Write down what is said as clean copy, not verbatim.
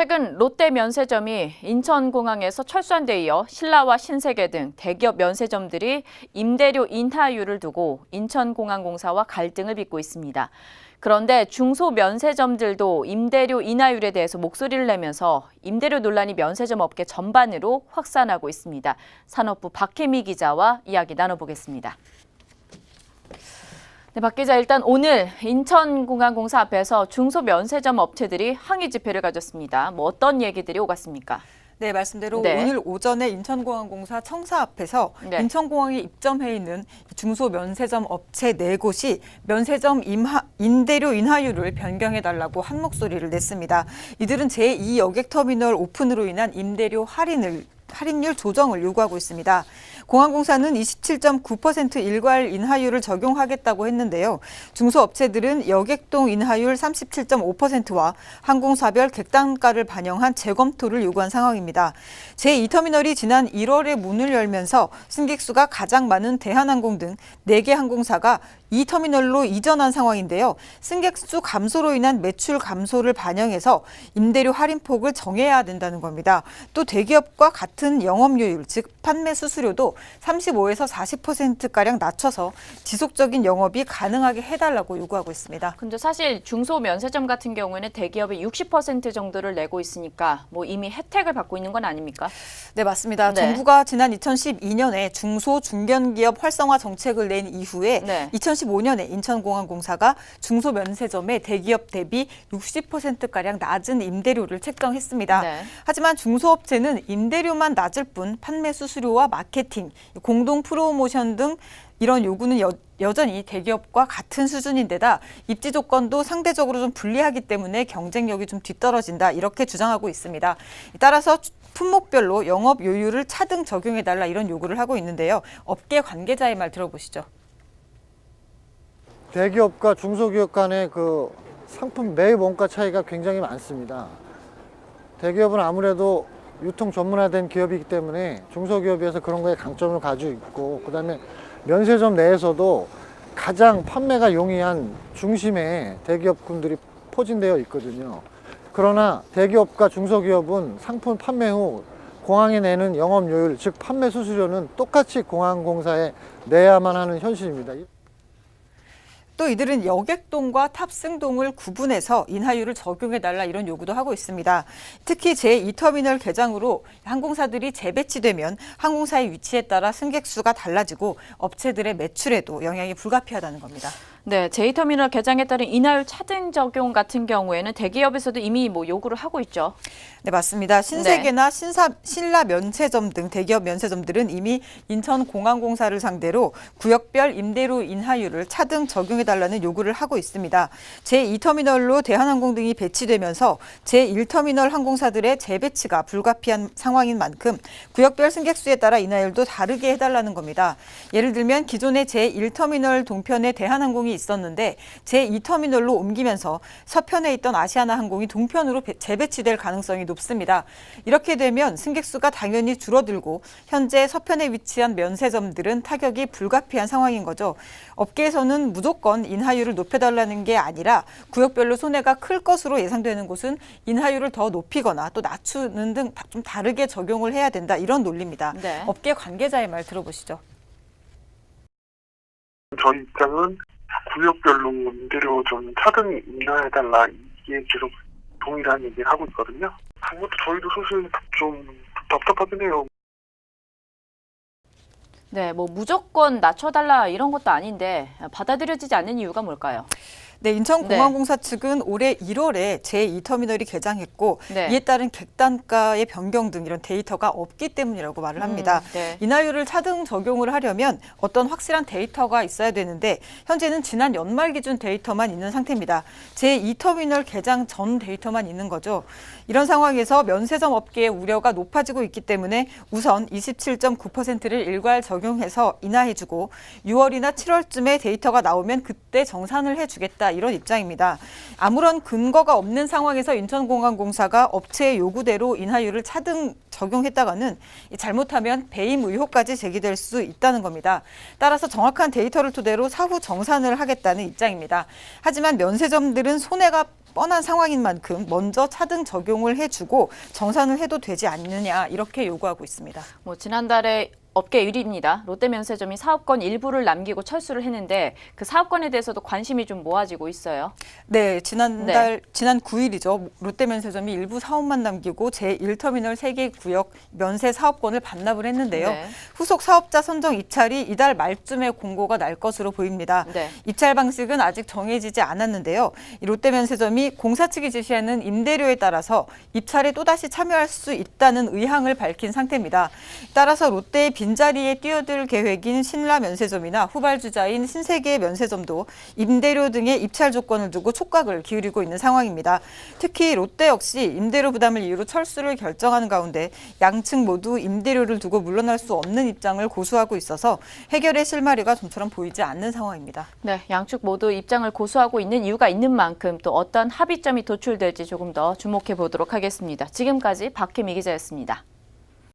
최근 롯데 면세점이 인천공항에서 철수한 데 이어 신라와 신세계 등 대기업 면세점들이 임대료 인하율을 두고 인천공항공사와 갈등을 빚고 있습니다. 그런데 중소면세점들도 임대료 인하율에 대해서 목소리를 내면서 임대료 논란이 면세점 업계 전반으로 확산하고 있습니다. 산업부 박혜미 기자와 이야기 나눠보겠습니다. 네, 박 기자, 일단 오늘 인천공항공사 앞에서 중소면세점 업체들이 항의 집회를 가졌습니다. 어떤 얘기들이 오갔습니까? 네, 말씀대로 오늘 오전에 인천공항공사 청사 앞에서 인천공항에 입점해 있는 중소면세점 업체 4곳이 면세점 임대료 인하율을 변경해달라고 한 목소리를 냈습니다. 이들은 제2 여객터미널 오픈으로 인한 임대료 할인율 조정을 요구하고 있습니다. 공항공사는 27.9% 일괄 인하율을 적용하겠다고 했는데요. 중소업체들은 여객동 인하율 37.5%와 항공사별 객단가를 반영한 재검토를 요구한 상황입니다. 제2터미널이 지난 1월에 문을 열면서 승객수가 가장 많은 대한항공 등 4개 항공사가 이 터미널로 이전한 상황인데요. 승객수 감소로 인한 매출 감소를 반영해서 임대료 할인폭을 정해야 된다는 겁니다. 또 대기업과 같은 영업요율, 즉 판매 수수료도 35에서 40%가량 낮춰서 지속적인 영업이 가능하게 해달라고 요구하고 있습니다. 근데 사실 중소면세점 같은 경우에는 대기업이 60% 정도를 내고 있으니까 이미 혜택을 받고 있는 건 아닙니까? 네, 맞습니다. 정부가 지난 2012년에 중소 중견기업 활성화 정책을 낸 이후에 2015년에 인천공항공사가 중소면세점에 대기업 대비 60%가량 낮은 임대료를 책정했습니다. 하지만 중소업체는 임대료만 낮을 뿐 판매 수수료와 마케팅, 공동 프로모션 등 이런 요구는 여전히 대기업과 같은 수준인데다 입지 조건도 상대적으로 좀 불리하기 때문에 경쟁력이 좀 뒤떨어진다, 이렇게 주장하고 있습니다. 따라서 품목별로 영업 요율을 차등 적용해달라, 이런 요구를 하고 있는데요. 업계 관계자의 말 들어보시죠. 대기업과 중소기업 간의 그 상품 매입 원가 차이가 굉장히 많습니다. 대기업은 아무래도 유통 전문화된 기업이기 때문에 중소기업에 비해서 그런 거에 강점을 가지고 있고, 그다음에 면세점 내에서도 가장 판매가 용이한 중심에 대기업군들이 포진되어 있거든요. 그러나 대기업과 중소기업은 상품 판매 후 공항에 내는 영업요율, 즉 판매 수수료는 똑같이 공항공사에 내야만 하는 현실입니다. 또 이들은 여객동과 탑승동을 구분해서 인하율을 적용해달라, 이런 요구도 하고 있습니다. 특히 제2터미널 개장으로 항공사들이 재배치되면 항공사의 위치에 따라 승객수가 달라지고 업체들의 매출에도 영향이 불가피하다는 겁니다. 네, 제2터미널 개장에 따른 인하율 차등 적용 같은 경우에는 대기업에서도 이미 요구를 하고 있죠. 네, 맞습니다. 신세계나 신라 면세점 등 대기업 면세점들은 이미 인천공항공사를 상대로 구역별 임대료 인하율을 차등 적용해달라는 요구를 하고 있습니다. 제2터미널로 대한항공 등이 배치되면서 제1터미널 항공사들의 재배치가 불가피한 상황인 만큼 구역별 승객수에 따라 인하율도 다르게 해달라는 겁니다. 예를 들면 기존의 제1터미널 동편에 대한항공이 있었는데 제2터미널로 옮기면서 서편에 있던 아시아나 항공이 동편으로 재배치될 가능성이 높습니다. 이렇게 되면 승객수가 당연히 줄어들고 현재 서편에 위치한 면세점들은 타격이 불가피한 상황인 거죠. 업계에서는 무조건 인하율을 높여달라는 게 아니라 구역별로 손해가 클 것으로 예상되는 곳은 인하율을 더 높이거나 또 낮추는 등 좀 다르게 적용을 해야 된다, 이런 논리입니다. 업계 관계자의 말 들어보시죠. 저희 입장은 구역별로 임대료 좀 차등 인하해달라, 이게 계속 동일한 얘기를 하고 있거든요. 그것도 저희도 사실 좀 답답하긴 해요. 네, 무조건 낮춰달라 이런 것도 아닌데 받아들여지지 않는 이유가 뭘까요? 네, 인천공항공사 측은 올해 1월에 제2터미널이 개장했고 이에 따른 객단가의 변경 등 이런 데이터가 없기 때문이라고 말을 합니다. 인하율을 차등 적용을 하려면 어떤 확실한 데이터가 있어야 되는데 현재는 지난 연말 기준 데이터만 있는 상태입니다. 제2터미널 개장 전 데이터만 있는 거죠. 이런 상황에서 면세점 업계의 우려가 높아지고 있기 때문에 우선 27.9%를 일괄 적용해서 인하해주고 6월이나 7월쯤에 데이터가 나오면 그때 정산을 해주겠다, 이런 입장입니다. 아무런 근거가 없는 상황에서 인천공항공사가 업체의 요구대로 인하율을 차등 적용했다가는 잘못하면 배임 의혹까지 제기될 수 있다는 겁니다. 따라서 정확한 데이터를 토대로 사후 정산을 하겠다는 입장입니다. 하지만 면세점들은 손해가 뻔한 상황인 만큼 먼저 차등 적용을 해주고 정산을 해도 되지 않느냐 이렇게 요구하고 있습니다. 지난달에 업계 1위입니다. 롯데면세점이 사업권 일부를 남기고 철수를 했는데 그 사업권에 대해서도 관심이 좀 모아지고 있어요. 네, 지난 9일이죠. 롯데면세점이 일부 사업만 남기고 제1터미널 3개 구역 면세 사업권을 반납을 했는데요. 네. 후속 사업자 선정 입찰이 이달 말쯤에 공고가 날 것으로 보입니다. 네. 입찰 방식은 아직 정해지지 않았는데요. 이 롯데면세점이 공사 측이 제시하는 임대료에 따라서 입찰에 또다시 참여할 수 있다는 의향을 밝힌 상태입니다. 따라서 롯데의 빈자리에 뛰어들 계획인 신라면세점이나 후발주자인 신세계 면세점도 임대료 등의 입찰 조건을 두고 촉각을 기울이고 있는 상황입니다. 특히 롯데 역시 임대료 부담을 이유로 철수를 결정하는 가운데 양측 모두 임대료를 두고 물러날 수 없는 입장을 고수하고 있어서 해결의 실마리가 좀처럼 보이지 않는 상황입니다. 네, 양측 모두 입장을 고수하고 있는 이유가 있는 만큼 또 어떤 합의점이 도출될지 조금 더 주목해 보도록 하겠습니다. 지금까지 박혜미 기자였습니다.